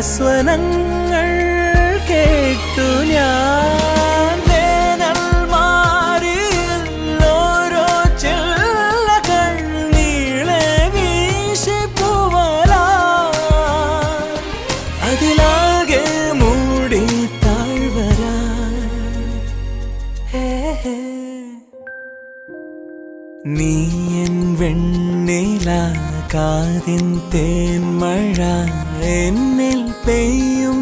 സ്വനങ്ങൾ കേട്ടു ഞാൻ വേനൽ മാറിയിൽ ഓരോ ചില്ലകൾ നീളെ വീശി പൂവലാ അതിലാകെ മൂടി താഴ്വരാ നീ എൻ വെണ്ണില കാതിൻ തേന്മഴ എന്നിൽ പെയ്യും